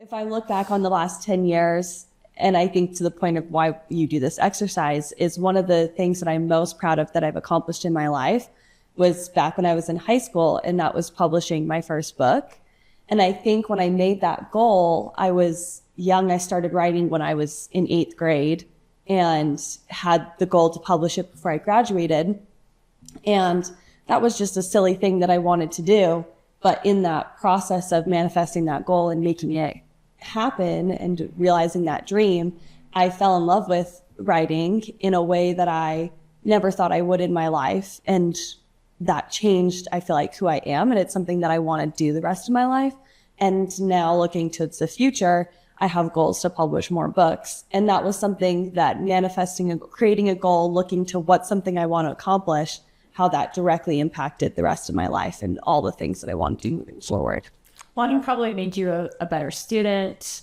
If I look back on the last 10 years, and I think to the point of why you do this exercise, is one of the things that I'm most proud of that I've accomplished in my life was back when I was in high school, and that was publishing my first book. And I think when I made that goal, I was young. I started writing when I was in 8th grade and had the goal to publish it before I graduated. And that was just a silly thing that I wanted to do. But in that process of manifesting that goal and making it happen and realizing that dream, I fell in love with writing in a way that I never thought I would in my life. And that changed, I feel like, who I am. And it's something that I want to do the rest of my life. And now looking towards the future, I have goals to publish more books. And that was something that creating a goal, looking to what's something I want to accomplish, how that directly impacted the rest of my life and all the things that I want to do moving forward. Well, it probably made you a better student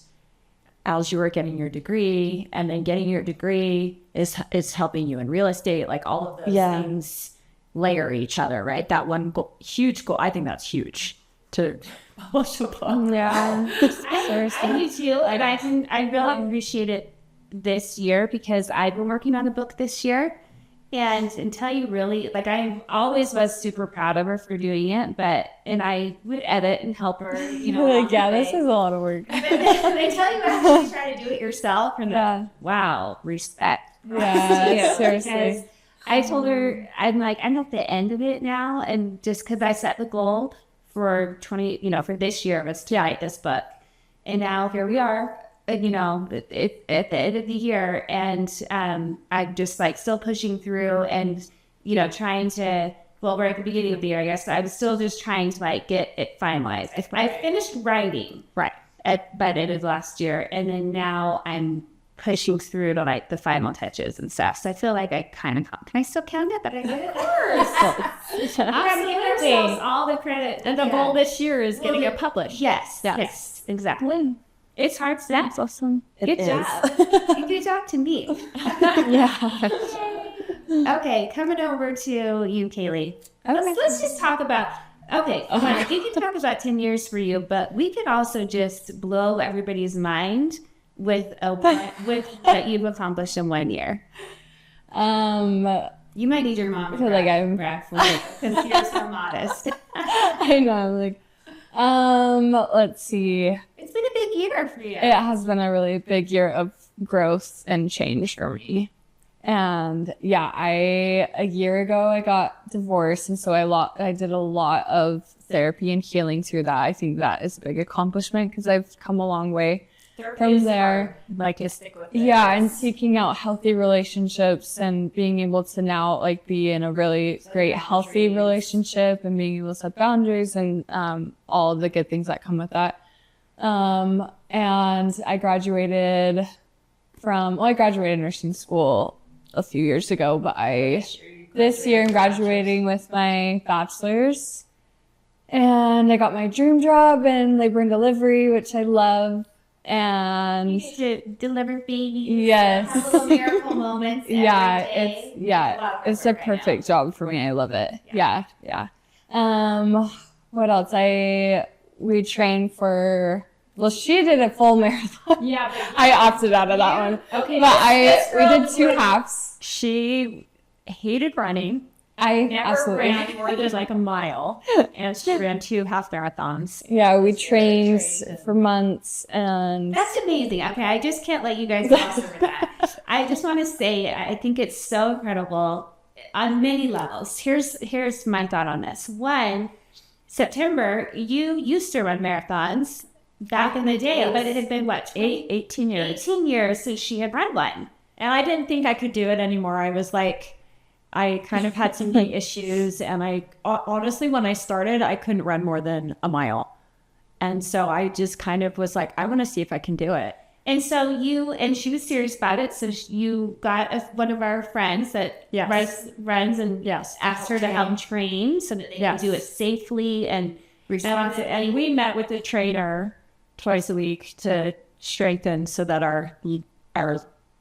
as you were getting your degree, and then getting your degree is helping you in real estate. Like all of those things layer each other, right? That one huge goal, I think that's huge to publish a book. Yeah, I do too, and I really appreciate it this year because I've been working on a book this year. And until you really, like, I always was super proud of her for doing it, and I would edit and help her, like, yeah, this is a lot of work. But then they tell you actually try to do it yourself, and wow, respect. Yeah, seriously. Because I told her, I'm at the end of it now, and just because I set the goal for for this year was to write this book, and now here we are. At the end of the year, and I'm just still pushing through and trying to. Well, we're at the beginning of the year, I guess. I'm still just trying to get it finalized. I finished writing by the end of last year, and then now I'm pushing through to the final touches and stuff. So I feel like I kind of can I still count it? But I get it. Of course, absolutely. All the credit. And the goal this year is getting it published. Yes, exactly. It's hard stuff. That's awesome. Good job. Good job to me. Yeah. Okay, coming over to you, Kaylee. Let's just talk about. Okay. We can talk about 10 years for you, but we could also just blow everybody's mind with what you've accomplished in 1 year. You might need your mom. I feel like I'm because you're so modest. I know. Let's see. It's been a big year for you. It has been a really big year of growth and change for me. And a year ago I got divorced, and so I did a lot of therapy and healing through that. I think that is a big accomplishment because I've come a long way from there. To stick with it. Yeah, and seeking out healthy relationships and being able to now be in a really great healthy relationship and being able to set boundaries and all of the good things that come with that. And I graduated nursing school a few years ago, but this year I'm graduating with my bachelor's, and I got my dream job in labor and delivery, which I love. And to deliver babies. Yes. Little miracle moments. It's a perfect job for me. I love it. Yeah. What else? We trained for. Well, she did a full marathon. Yeah. I opted out of that one. Okay. But we did 2 halves. She hated running. I never absolutely ran more than a mile, and she ran 2 half marathons. Yeah, we trained for months, and that's amazing. Okay, I just can't let you guys gloss over that. I just want to say I think it's so incredible on many levels. Here's my thought on this. One, September, you used to run marathons back in the day, but it had been 18 years. 18 years since she had run one, and I didn't think I could do it anymore. I was I kind of had some knee issues, and I honestly, when I started, I couldn't run more than a mile. And so I just kind of was I want to see if I can do it. And so she was serious about it. So you got one of our friends that runs and asked her to help train so that they can do it safely and responsibly. And we met with a trainer twice a week to strengthen so that our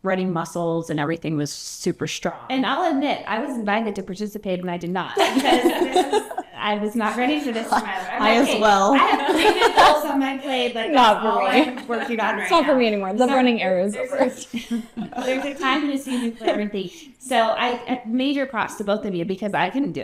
running muscles and everything was super strong. And I'll admit, I was invited to participate and I did not because I was not ready for this. I as well. I have created goals in on my plate. Like, Not that's all for me. I'm working on right It's not for now. me anymore. The running arrow is over. There's a time and a season for everything. So I major props to both of you because I didn't do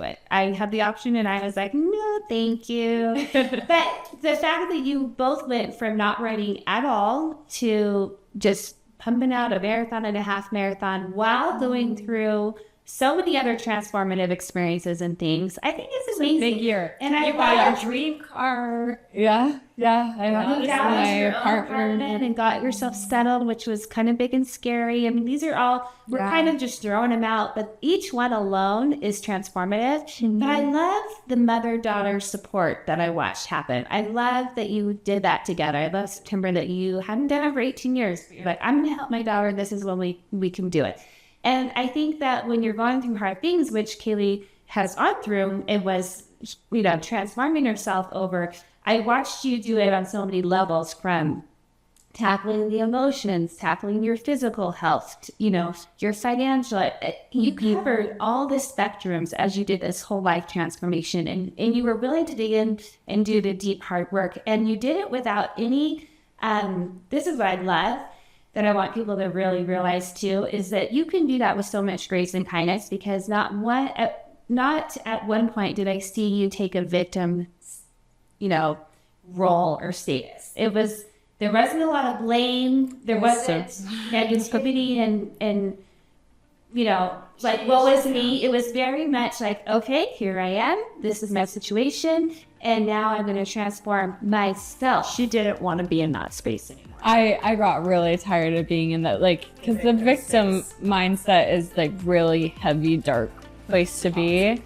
it. I had the option and I was like, no, thank you. But the fact that you both went from not running at all to just pumping out a marathon and a half marathon while going through so many other transformative experiences and things, I think it's amazing. Big year. And I You got love your dream car. Yeah. I got moved out of my your own partner. apartment and got yourself settled, which was kind of big and scary. I mean, these are all, we're Yeah. kind of just throwing them out, but each one alone is transformative. But I love the mother-daughter support that I watched happen. I love that you did that together. I love, September, that you hadn't done it for 18 years. You're like, I'm going to help my daughter. This is when we can do it. And I think that when you're going through hard things, which Kaylee has gone through, it was, transforming yourself over. I watched you do it on so many levels, from tackling the emotions, tackling your physical health, your financial. You covered all the spectrums as you did this whole life transformation. And you were willing to dig in and do the deep, hard work. And you did it without any, this is what I love, that I want people to really realize too, is that you can do that with so much grace and kindness, because not at one point did I see you take a victim, role or status. There wasn't a lot of blame. There wasn't negativity and like, woe is me. It was very much like, okay, here I am. This is my situation. And now I'm going to transform myself. She didn't want to be in that space anymore. I got really tired of being in that, because the victim mindset is really heavy, dark place to be.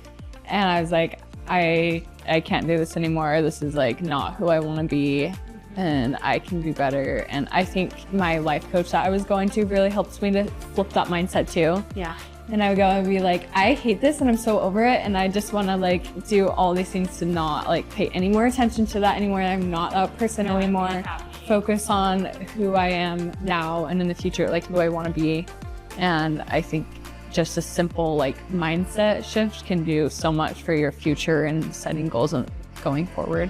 And I was like, I can't do this anymore. This is not who I want to be, and I can do better. And I think my life coach that I was going to really helped me to flip that mindset too. Yeah. And I would go and be like, I hate this and I'm so over it, and I just want to do all these things to not pay any more attention to that anymore. I'm not that person anymore. Focus on who I am now and in the future, who I want to be. And I think just a simple mindset shift can do so much for your future and setting goals and going forward.